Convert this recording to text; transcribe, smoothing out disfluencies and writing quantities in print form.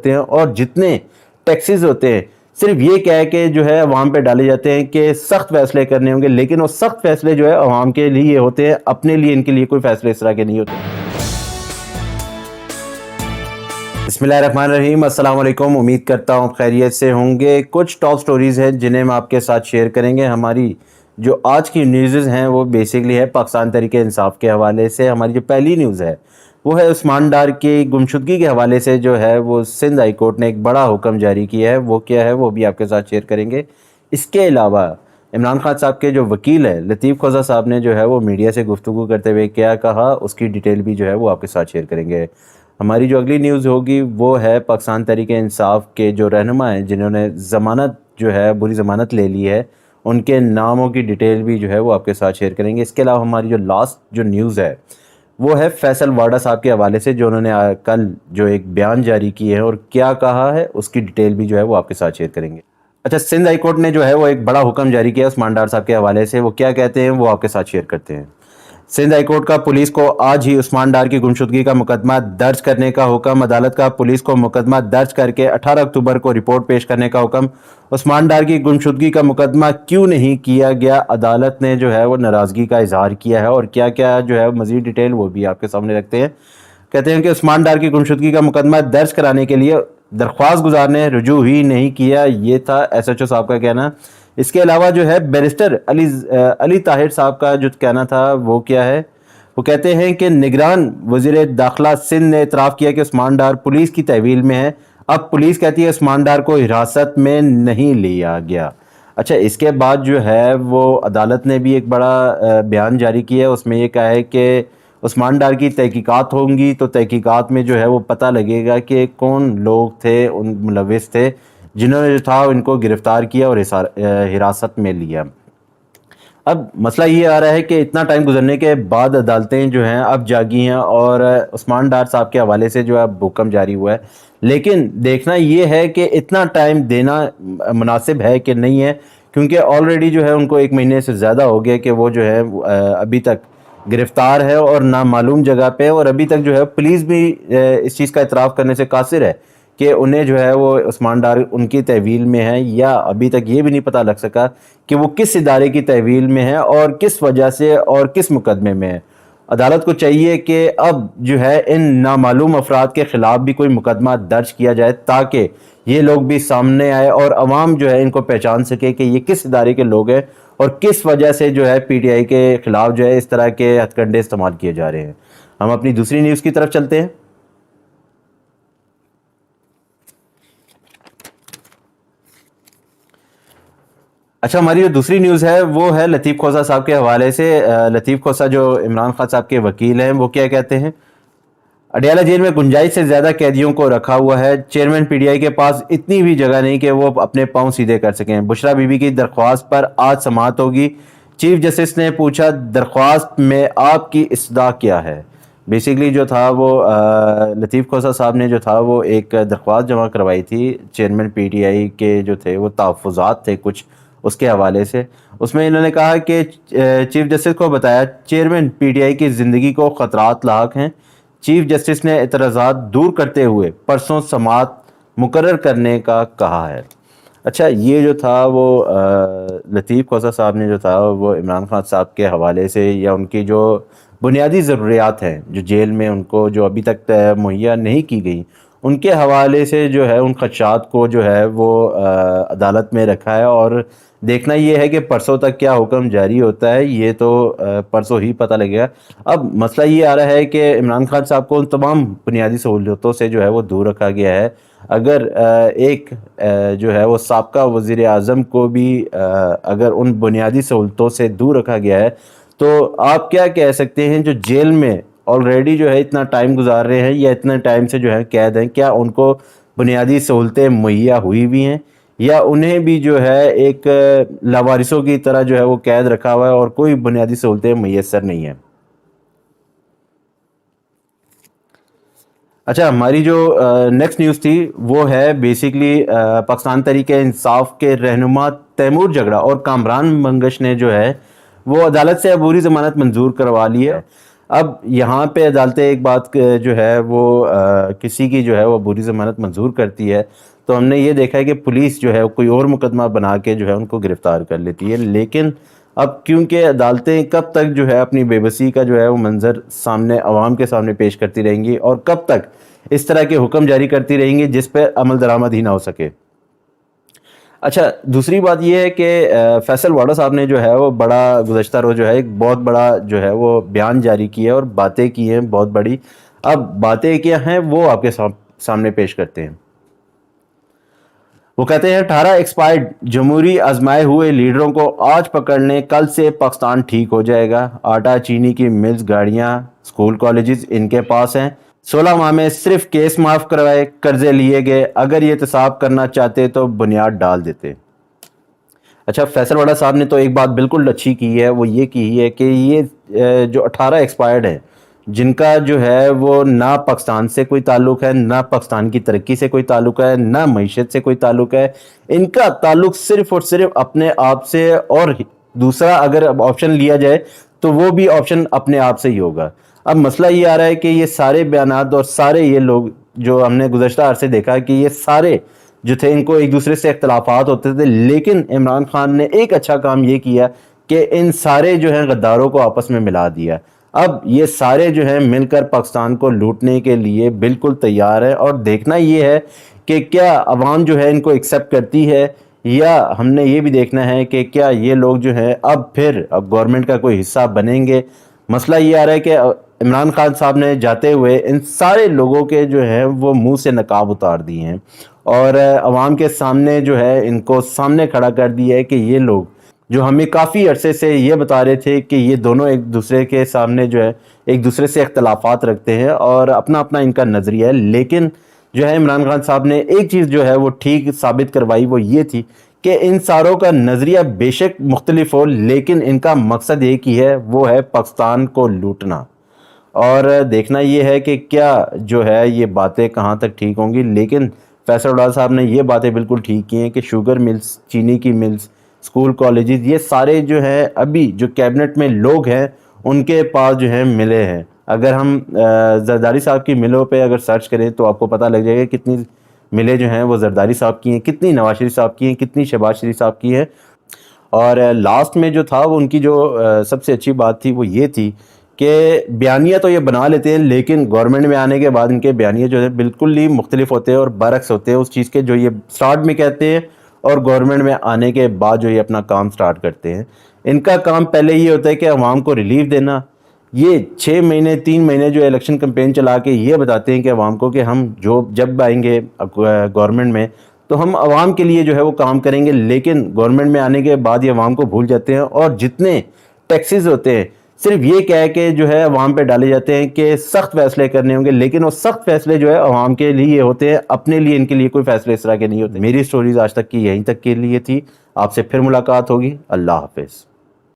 ہیں اور جتنے ٹیکسز ہوتے ہیں صرف یہ کہہ کے جو ہے عوام پہ ڈالے جاتے ہیں کہ سخت فیصلے کرنے ہوں گے، لیکن وہ سخت فیصلے جو ہے عوام کے لیے ہوتے ہیں، اپنے لیے ان کے لیے کوئی فیصلے اس طرح کے نہیں ہوتے۔ بسم اللہ الرحمن الرحیم، السلام علیکم، امید کرتا ہوں خیریت سے ہوں گے۔ کچھ ٹاپ سٹوریز ہیں جنہیں ہم آپ کے ساتھ شیئر کریں گے۔ ہماری جو آج کی نیوزز ہیں وہ بیسکلی ہے پاکستان تحریک انصاف کے حوالے سے۔ ہماری جو پہلی نیوز ہے وہ ہے عثمان ڈار کی گمشدگی کے حوالے سے جو ہے وہ سندھ ہائی کورٹ نے ایک بڑا حکم جاری کیا ہے۔ وہ کیا ہے وہ بھی آپ کے ساتھ شیئر کریں گے۔ اس کے علاوہ عمران خان صاحب کے جو وکیل ہے لطیف خوزہ صاحب نے جو ہے وہ میڈیا سے گفتگو کرتے ہوئے کیا کہا، اس کی ڈیٹیل بھی جو ہے وہ آپ کے ساتھ شیئر کریں گے۔ ہماری جو اگلی نیوز ہوگی وہ ہے پاکستان تحریک انصاف کے جو رہنما ہیں جنہوں نے ضمانت جو ہے بری ضمانت لے لی ہے، ان کے ناموں کی ڈیٹیل بھی جو ہے وہ آپ کے ساتھ شیئر کریں گے۔ اس کے علاوہ ہماری جو لاسٹ جو نیوز ہے وہ ہے فیصل واڈا صاحب کے حوالے سے، جو انہوں نے کل جو ایک بیان جاری کیے ہیں اور کیا کہا ہے اس کی ڈیٹیل بھی جو ہے وہ آپ کے ساتھ شیئر کریں گے۔ اچھا، سندھ ہائی کورٹ نے جو ہے وہ ایک بڑا حکم جاری کیا عثمان ڈار صاحب کے حوالے سے، وہ کیا کہتے ہیں وہ آپ کے ساتھ شیئر کرتے ہیں۔ سندھ ہائی کورٹ کا پولیس کو آج ہی عثمان ڈار کی گمشدگی کا مقدمہ درج کرنے کا حکم۔ عدالت کا پولیس کو مقدمہ درج کر کے 18 اکتوبر کو رپورٹ پیش کرنے کا حکم۔ عثمان ڈار کی گمشدگی کا مقدمہ کیوں نہیں کیا گیا، عدالت نے جو ہے وہ ناراضگی کا اظہار کیا ہے، اور کیا کیا جو ہے مزید ڈیٹیل وہ بھی آپ کے سامنے رکھتے ہیں۔ کہتے ہیں کہ عثمان ڈار کی گمشدگی کا مقدمہ درج کرانے کے لیے درخواست گزار نے رجوع ہی نہیں کیا، یہ تھا ایس ایچ او صاحب کا کہنا۔ اس کے علاوہ جو ہے بیرسٹر علی طاہر صاحب کا جو کہنا تھا وہ کیا ہے، وہ کہتے ہیں کہ نگران وزیر داخلہ سندھ نے اعتراف کیا کہ عثمان ڈار پولیس کی تحویل میں ہے۔ اب پولیس کہتی ہے عثمان ڈار کو حراست میں نہیں لیا گیا۔ اچھا، اس کے بعد جو ہے وہ عدالت نے بھی ایک بڑا بیان جاری کیا ہے، اس میں یہ کہا ہے کہ عثمان ڈار کی تحقیقات ہوں گی تو تحقیقات میں جو ہے وہ پتہ لگے گا کہ کون لوگ تھے، ان ملوث تھے جنہوں نے جو تھا ان کو گرفتار کیا اور حراست میں لیا۔ اب مسئلہ یہ آ رہا ہے کہ اتنا ٹائم گزرنے کے بعد عدالتیں جو ہیں اب جاگی ہیں اور عثمان ڈار صاحب کے حوالے سے جو ہے اب حکم جاری ہوا ہے، لیکن دیکھنا یہ ہے کہ اتنا ٹائم دینا مناسب ہے کہ نہیں ہے، کیونکہ آلریڈی جو ہے ان کو 1 مہینے سے زیادہ ہو گیا کہ وہ جو ہے ابھی تک گرفتار ہے اور نامعلوم جگہ پہ، اور ابھی تک جو ہے پولیس بھی اس چیز کا اعتراف کرنے سے قاصر ہے کہ انہیں جو ہے وہ عثمان ڈار ان کی تحویل میں ہے، یا ابھی تک یہ بھی نہیں پتہ لگ سکا کہ وہ کس ادارے کی تحویل میں ہے اور کس وجہ سے اور کس مقدمے میں ہے۔ عدالت کو چاہیے کہ اب جو ہے ان نامعلوم افراد کے خلاف بھی کوئی مقدمہ درج کیا جائے تاکہ یہ لوگ بھی سامنے آئے اور عوام جو ہے ان کو پہچان سکے کہ یہ کس ادارے کے لوگ ہیں اور کس وجہ سے جو ہے پی ٹی آئی کے خلاف جو ہے اس طرح کے ہتھ کنڈے استعمال کیے جا رہے ہیں۔ ہم اپنی دوسری نیوز کی طرف چلتے ہیں۔ اچھا، ہماری جو دوسری نیوز ہے وہ ہے لطیف خوزہ صاحب کے حوالے سے۔ لطیف خوزہ جو عمران خان صاحب کے وکیل ہیں وہ کیا کہتے ہیں، اڈیالہ جیل میں گنجائش سے زیادہ قیدیوں کو رکھا ہوا ہے، چیئرمین پی ٹی آئی کے پاس اتنی بھی جگہ نہیں کہ وہ اپنے پاؤں سیدھے کر سکیں۔ بشرا بی بی کی درخواست پر آج سماعت ہوگی۔ چیف جسٹس نے پوچھا درخواست میں آپ کی استدعا کیا ہے۔ بیسیکلی جو تھا وہ لطیف خوزہ صاحب نے جو تھا وہ ایک درخواست جمع کروائی تھی چیئرمین پی ٹی آئی کے جو تھے وہ تحفظات تھے کچھ اس کے حوالے سے۔ اس میں انہوں نے کہا کہ چیف جسٹس کو بتایا چیئرمین پی ٹی آئی کی زندگی کو خطرات لاحق ہیں۔ چیف جسٹس نے اعتراضات دور کرتے ہوئے پرسوں سماعت مقرر کرنے کا کہا ہے۔ اچھا، یہ جو تھا وہ لطیف خوزہ صاحب نے جو تھا وہ عمران خان صاحب کے حوالے سے یا ان کی جو بنیادی ضروریات ہیں جو جیل میں ان کو جو ابھی تک مہیا نہیں کی گئی، ان کے حوالے سے جو ہے ان خدشات کو جو ہے وہ عدالت میں رکھا ہے، اور دیکھنا یہ ہے کہ پرسوں تک کیا حکم جاری ہوتا ہے، یہ تو پرسوں ہی پتہ لگے گا۔ اب مسئلہ یہ آ رہا ہے کہ عمران خان صاحب کو ان تمام بنیادی سہولتوں سے جو ہے وہ دور رکھا گیا ہے۔ اگر ایک جو ہے وہ سابقہ وزیر اعظم کو بھی اگر ان بنیادی سہولتوں سے دور رکھا گیا ہے تو آپ کیا کہہ سکتے ہیں جو جیل میں آلریڈی جو ہے اتنا ٹائم گزار رہے ہیں یا اتنے ٹائم سے جو ہے قید ہیں، کیا ان کو بنیادی سہولتیں مہیا ہوئی بھی ہیں، یا انہیں بھی جو ہے ایک لاوارثوں کی طرح جو ہے وہ قید رکھا ہوا ہے اور کوئی بنیادی سہولتیں میسر نہیں ہیں۔ اچھا، ہماری جو نیکسٹ نیوز تھی وہ ہے بیسیکلی پاکستان تحریک انصاف کے رہنما تیمور جگڑا اور کامران منگش نے جو ہے وہ عدالت سے عبوری ضمانت منظور کروا لی ہے۔ اب یہاں پہ عدالتیں ایک بات جو ہے وہ کسی کی جو ہے وہ عبوری ضمانت منظور کرتی ہے، تو ہم نے یہ دیکھا ہے کہ پولیس جو ہے کوئی اور مقدمہ بنا کے جو ہے ان کو گرفتار کر لیتی ہے، لیکن اب کیونکہ عدالتیں کب تک جو ہے اپنی بے بسی کا جو ہے وہ منظر سامنے عوام کے سامنے پیش کرتی رہیں گی، اور کب تک اس طرح کے حکم جاری کرتی رہیں گی جس پہ عمل درآمد ہی نہ ہو سکے۔ اچھا، دوسری بات یہ ہے کہ فیصل واڈا صاحب نے جو ہے وہ بڑا گزشتہ روز جو ہے ایک بہت بڑا جو ہے وہ بیان جاری کیا ہے اور باتیں کی ہیں بہت بڑی۔ اب باتیں کیا ہیں وہ آپ کے سامنے پیش کرتے ہیں۔ وہ کہتے ہیں 18 ایکسپائرڈ جمہوری آزمائے ہوئے لیڈروں کو آج پکڑ لیں، کل سے پاکستان ٹھیک ہو جائے گا۔ آٹا چینی کی ملز، گاڑیاں، سکول کالجز ان کے پاس ہیں۔ 16 ماہ میں صرف کیس معاف کروائے، قرضے لیے گئے، اگر یہ احتساب کرنا چاہتے تو بنیاد ڈال دیتے۔ اچھا، فیصل واڈا صاحب نے تو ایک بات بالکل اچھی کی ہے، وہ یہ کی ہے کہ یہ جو 18 ایکسپائرڈ ہیں جن کا جو ہے وہ نہ پاکستان سے کوئی تعلق ہے، نہ پاکستان کی ترقی سے کوئی تعلق ہے، نہ معیشت سے کوئی تعلق ہے، ان کا تعلق صرف اور صرف اپنے آپ سے، اور دوسرا اگر آپشن لیا جائے تو وہ بھی آپشن اپنے آپ سے ہی ہوگا۔ اب مسئلہ یہ آ رہا ہے کہ یہ سارے بیانات اور سارے یہ لوگ جو ہم نے گزشتہ عرصے دیکھا کہ یہ سارے جو تھے ان کو ایک دوسرے سے اختلافات ہوتے تھے، لیکن عمران خان نے ایک اچھا کام یہ کیا کہ ان سارے جو ہیں غداروں کو آپس میں ملا دیا۔ اب یہ سارے جو ہیں مل کر پاکستان کو لوٹنے کے لیے بالکل تیار ہے، اور دیکھنا یہ ہے کہ کیا عوام جو ہے ان کو ایکسیپٹ کرتی ہے، یا ہم نے یہ بھی دیکھنا ہے کہ کیا یہ لوگ جو ہیں اب پھر گورنمنٹ کا کوئی حصہ بنیں گے۔ مسئلہ یہ آ رہا ہے کہ عمران خان صاحب نے جاتے ہوئے ان سارے لوگوں کے جو ہیں وہ منہ سے نقاب اتار دیے ہیں، اور عوام کے سامنے جو ہے ان کو سامنے کھڑا کر دیا ہے کہ یہ لوگ جو ہمیں کافی عرصے سے یہ بتا رہے تھے کہ یہ دونوں ایک دوسرے کے سامنے جو ہے ایک دوسرے سے اختلافات رکھتے ہیں اور اپنا اپنا ان کا نظریہ ہے، لیکن جو ہے عمران خان صاحب نے ایک چیز جو ہے وہ ٹھیک ثابت کروائی، وہ یہ تھی کہ ان ساروں کا نظریہ بے شک مختلف ہو، لیکن ان کا مقصد ایک ہی ہے، وہ ہے پاکستان کو لوٹنا۔ اور دیکھنا یہ ہے کہ کیا جو ہے یہ باتیں کہاں تک ٹھیک ہوں گی، لیکن فیصل واڈا صاحب نے یہ باتیں بالکل ٹھیک کی ہیں کہ شوگر ملز، چینی کی ملز، سکول کالجز، یہ سارے جو ہیں ابھی جو کیبنٹ میں لوگ ہیں ان کے پاس جو ہیں ملیں ہیں۔ اگر ہم زرداری صاحب کی ملوں پہ اگر سرچ کریں تو آپ کو پتہ لگ جائے گا کتنی ملیں جو ہیں وہ زرداری صاحب کی ہیں، کتنی نواز شریف صاحب کی ہیں، کتنی شہباز شریف صاحب کی ہیں۔ اور لاسٹ میں جو تھا وہ ان کی جو سب سے اچھی بات تھی وہ یہ تھی کہ بیانیہ تو یہ بنا لیتے ہیں، لیکن گورنمنٹ میں آنے کے بعد ان کے بیانیہ جو ہے بالکل ہی مختلف ہوتے ہیں اور برعکس ہوتے ہیں اس چیز کے جو یہ سٹارٹ میں کہتے ہیں، اور گورنمنٹ میں آنے کے بعد جو یہ اپنا کام سٹارٹ کرتے ہیں۔ ان کا کام پہلے یہ ہوتا ہے کہ عوام کو ریلیف دینا، یہ 6 مہینے 3 مہینے جو الیکشن کمپین چلا کے یہ بتاتے ہیں کہ عوام کو کہ ہم جب آئیں گے گورنمنٹ میں تو ہم عوام کے لیے جو ہے وہ کام کریں گے، لیکن گورنمنٹ میں آنے کے بعد یہ عوام کو بھول جاتے ہیں، اور جتنے ٹیکسز ہوتے ہیں صرف یہ کہہ کے جو ہے عوام پہ ڈالے جاتے ہیں کہ سخت فیصلے کرنے ہوں گے، لیکن وہ سخت فیصلے جو ہے عوام کے لیے ہوتے ہیں، اپنے لیے ان کے لیے کوئی فیصلے اس طرح کے نہیں ہوتے۔ میری سٹوریز آج تک کی یہیں تک کے لیے تھی، آپ سے پھر ملاقات ہوگی، اللہ حافظ۔